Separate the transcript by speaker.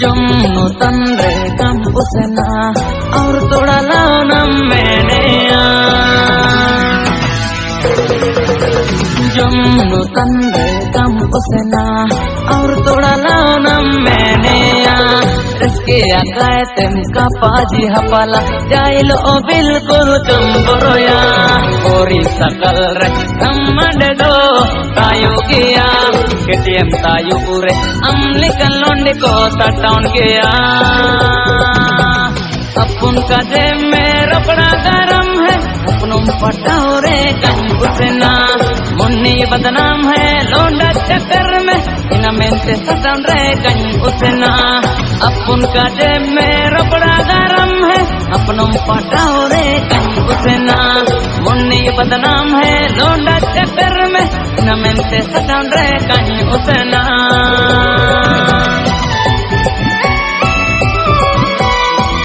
Speaker 1: Jumno tanre kampusna aur toda launam menea Jumno tanre kampusna aur toda launam menea Reski akaitem kapaji hapala jailo bilkul kamboroya ori sakal re kamandego tayu gaya KTM tayu ure amli kalonde ko tataun gaya अपन का जे मेरा बड़ा गरम है अपनों पटाओरे कंपुसना मुन्नी बदनाम है लोंडा चक्कर में इन मेंटे सटन रे कंपुसना अपन का जे मेरा बड़ा गरम है अपनों पटाओरे कंपुसना मुन्नी बदनाम है लोंडा चक्कर में इन मेंटे सटन रे कंपुसना